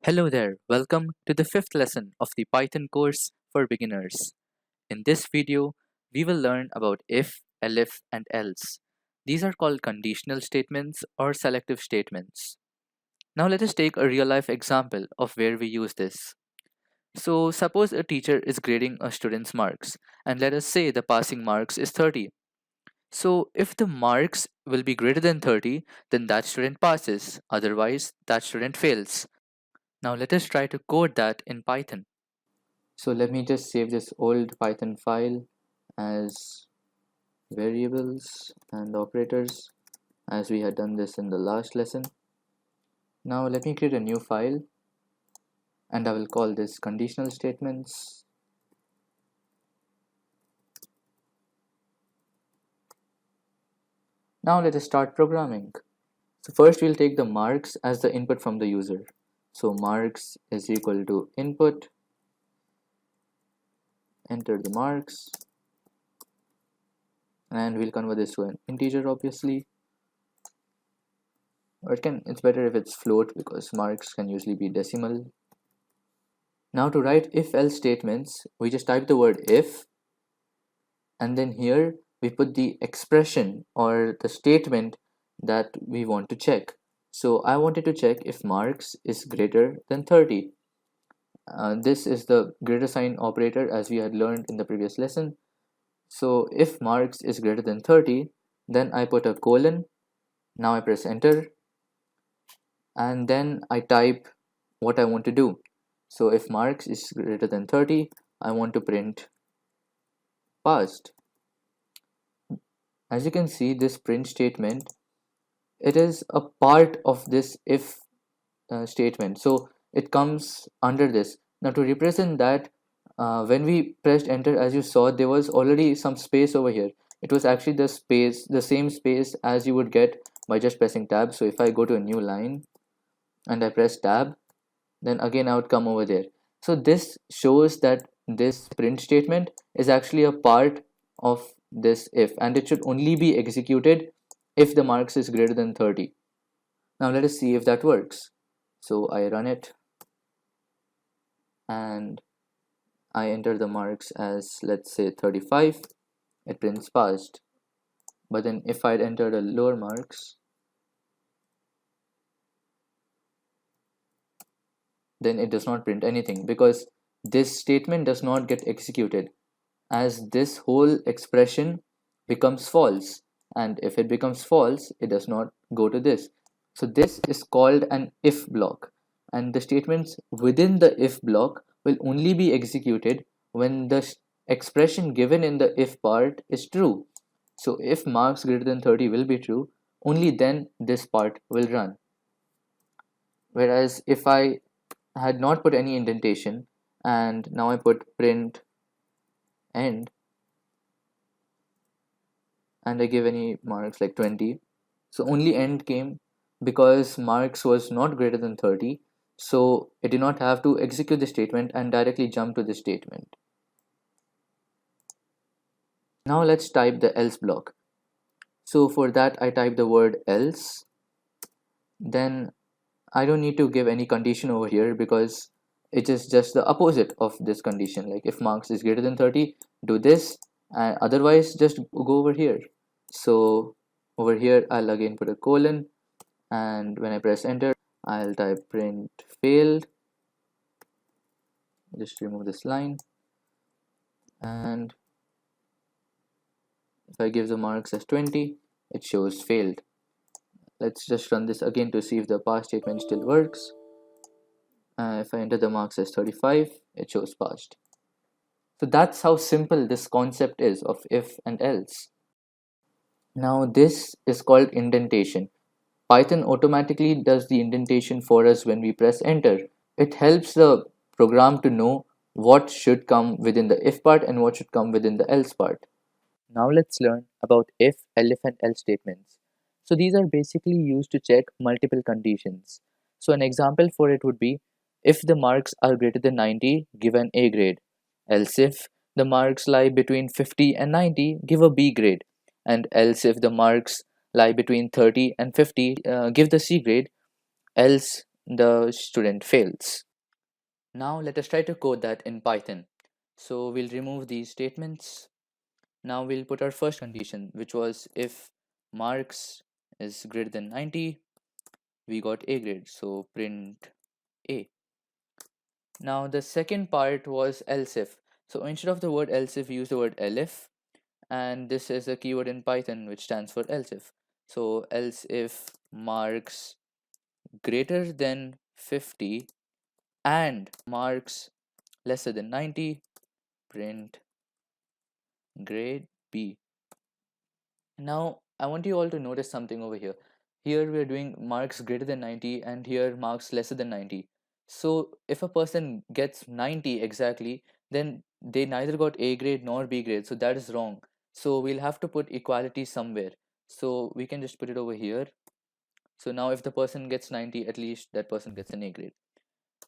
Hello there, welcome to the fifth lesson of the Python course for beginners. In this video, we will learn about if, elif, and else. These are called conditional statements or selective statements. Now let us take a real life example of where we use this. So suppose a teacher is grading a student's marks and let us say the passing marks is 30. So if the marks will be greater than 30, then that student passes, otherwise that student fails. Now let us try to code that in Python. So let me just save this old Python file as variables and operators as we had done this in the last lesson. Now let me create a new file and I will call this conditional statements. Now let us start programming. So first we'll take the marks as the input from the user. So marks is equal to input, enter the marks, and we'll convert this to an integer obviously. Or it's better if it's float because marks can usually be decimal. Now to write if-else statements, we just type the word if, and then here we put the expression or the statement that we want to check. So I wanted to check if marks is greater than 30. This is the greater sign operator as we had learned in the previous lesson. So if marks is greater than 30, then I put a colon. Now I press enter, and then I type what I want to do. So if marks is greater than 30, I want to print passed. As you can see, this print statement, it is a part of this if statement, so it comes under this. Now to represent that, when we pressed enter, as you saw, there was already some space over here. It was actually the same space as you would get by just pressing tab. So if I go to a new line and I press tab, then again I would come over there. So this shows that this print statement is actually a part of this if, and it should only be executed if the marks is greater than 30. Now let us see if that works. So I run it and I enter the marks as, let's say, 35. It prints passed. But then if I'd entered a lower marks, then it does not print anything because this statement does not get executed as this whole expression becomes false, and if it becomes false, it does not go to this. So this is called an if block, and the statements within the if block will only be executed when the expression given in the if part is true. So if marks greater than 30 will be true, only then this part will run. Whereas if I had not put any indentation and now I put print end and I give any marks like 20, so only end came because marks was not greater than 30, so it did not have to execute the statement and directly jump to the statement. Now let's type the else block. So for that I type the word else, then I don't need to give any condition over here because it is just the opposite of this condition. Like if marks is greater than 30, do this, and otherwise just go over here. So over here I'll again put a colon, and when I press enter I'll type print failed. Just remove this line, and if I give the marks as 20, it shows failed. Let's just run this again to see if the pass statement still works. If I enter the marks as 35, it shows passed. So that's how simple this concept is of if and else. Now this is called indentation. Python automatically does the indentation for us when we press enter. It helps the program to know what should come within the if part and what should come within the else part. Now let's learn about if, elif, and else statements. So these are basically used to check multiple conditions. So an example for it would be, if the marks are greater than 90, give an A grade. Else if the marks lie between 50 and 90, give a B grade, and else if the marks lie between 30 and 50, give the C grade, else the student fails. Now let us try to code that in Python. So we'll remove these statements. Now we'll put our first condition, which was if marks is greater than 90, we got A grade, so print A. Now the second part was else if. So instead of the word else if, we use the word elif, and this is a keyword in Python which stands for else if. So else if marks greater than 50 and marks lesser than 90, print grade B. Now I want you all to notice something over here. Here we are doing marks greater than 90 and here marks lesser than 90. So if a person gets 90 exactly, then they neither got A grade nor B grade. So that is wrong. So we'll have to put equality somewhere. So we can just put it over here. So now if the person gets 90, at least that person gets an A grade.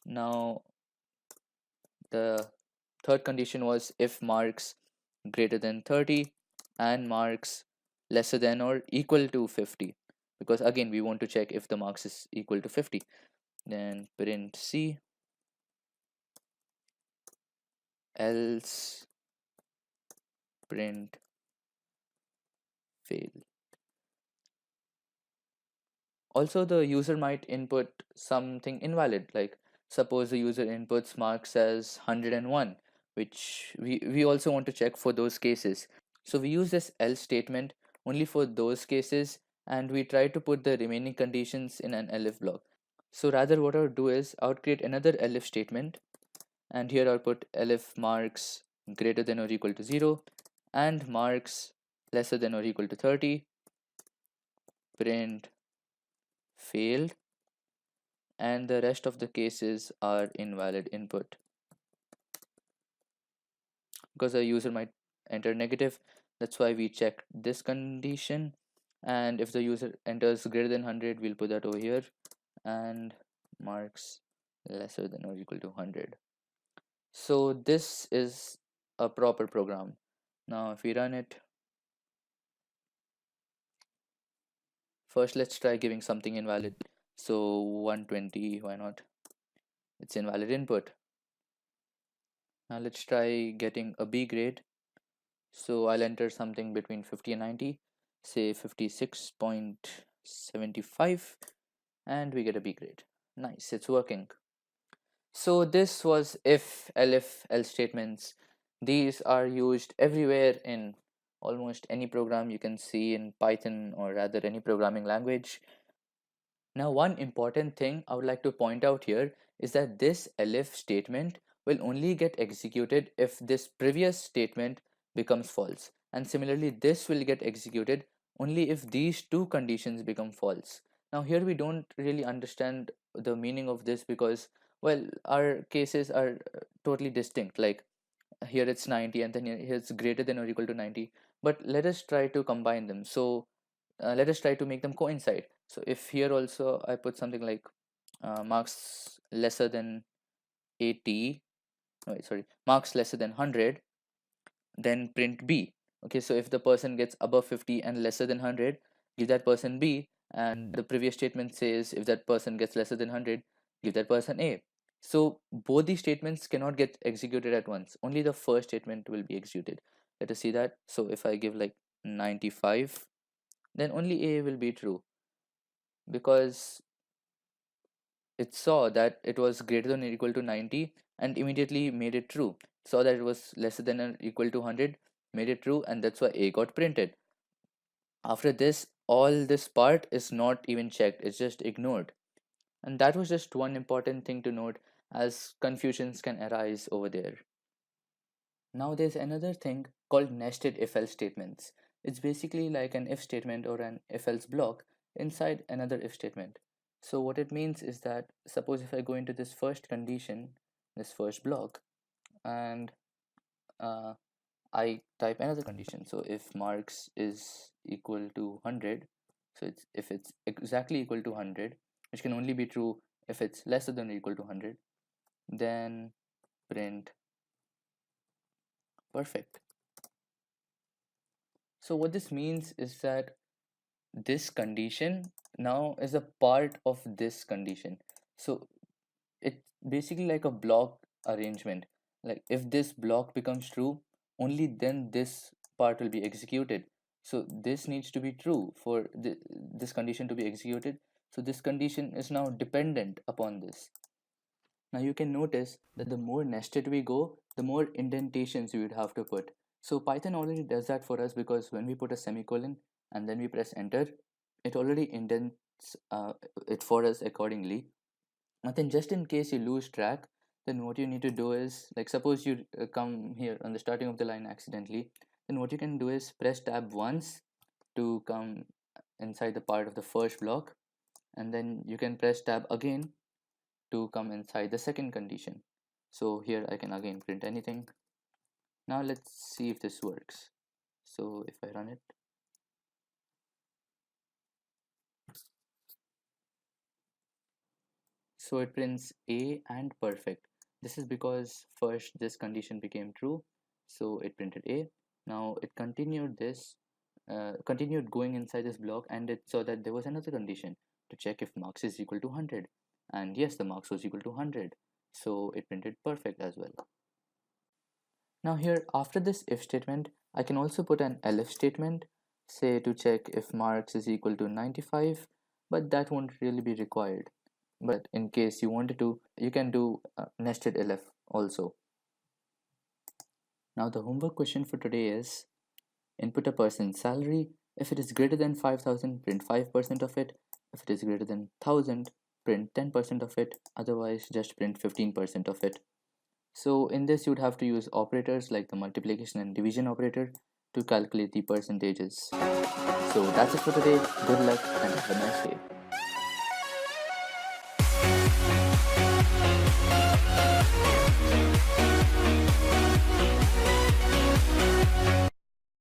Now the third condition was if marks greater than 30 and marks lesser than or equal to 50, because again we want to check if the marks is equal to 50, then print C, else print fail. Also the user might input something invalid, like suppose the user inputs marks as 101, which we also want to check for those cases. So we use this else statement only for those cases, and we try to put the remaining conditions in an elif block. So rather what I would do is I would create another elif statement, and here I'll put elif marks greater than or equal to 0 and marks lesser than or equal to 30, print failed, and the rest of the cases are invalid input because the user might enter negative. That's why we check this condition, and if the user enters greater than 100, we'll put that over here, and marks lesser than or equal to 100. So this is a proper program. Now if we run it, first let's try giving something invalid. So 120, why not? It's invalid input. Now let's try getting a B grade. So I'll enter something between 50 and 90, say 56.75, and we get a B grade. Nice, it's working. So this was if, elif, else statements. These are used everywhere in almost any program you can see in Python, or rather any programming language. Now, one important thing I would like to point out here is that this elif statement will only get executed if this previous statement becomes false. And similarly, this will get executed only if these two conditions become false. Now, here we don't really understand the meaning of this because, well, our cases are totally distinct. Like here it's 90 and then here it's greater than or equal to 90. But let us try to combine them. So let us try to make them coincide. So if here also I put something like marks lesser than 80, no, wait, sorry, marks lesser than 100, then print B. Okay, so if the person gets above 50 and lesser than 100, give that person B, and the previous statement says if that person gets lesser than 100, give that person A. So both these statements cannot get executed at once. Only the first statement will be executed. Let us see that. So if I give like 95, then only A will be true, because it saw that it was greater than or equal to 90 and immediately made it true. Saw that it was lesser than or equal to 100, made it true, and that's why A got printed. After this, all this part is not even checked, it's just ignored. And that was just one important thing to note, as confusions can arise over there. Now there's another thing called nested if-else statements. It's basically like an if statement or an if-else block inside another if statement. So what it means is that suppose if I go into this first condition, this first block, and uh, I type another condition. So if marks is equal to 100, so if it's exactly equal to 100, which can only be true if it's lesser than or equal to 100, then print Perfect. So what this means is that this condition now is a part of this condition. So it's basically like a block arrangement. Like if this block becomes true, only then this part will be executed. So this needs to be true for this condition to be executed. So this condition is now dependent upon this. Now you can notice that the more nested we go, the more indentations we would have to put. So Python already does that for us, because when we put a semicolon and then we press enter, it already indents it for us accordingly. And then just in case you lose track, then what you need to do is, like suppose you come here on the starting of the line accidentally, then what you can do is press tab once to come inside the part of the first block, and then you can press tab again to come inside the second condition. So here I can again print anything. Now let's see if this works. So if I run it, so it prints A and perfect. This is because first this condition became true, so it printed A. Now it continued going inside this block, and it saw that there was another condition to check if marks is equal to 100, and yes, the marks was equal to 100, so it printed perfect as well. Now here, after this if statement, I can also put an elif statement, say to check if marks is equal to 95, but that won't really be required. But in case you wanted to, you can do nested elif also. Now the homework question for today is, input a person's salary. If it is greater than 5,000, print 5% of it. If it is greater than 1,000, print 10% of it. Otherwise, just print 15% of it. So in this, you'd have to use operators like the multiplication and division operator to calculate the percentages. So that's it for today. Good luck and have a nice day.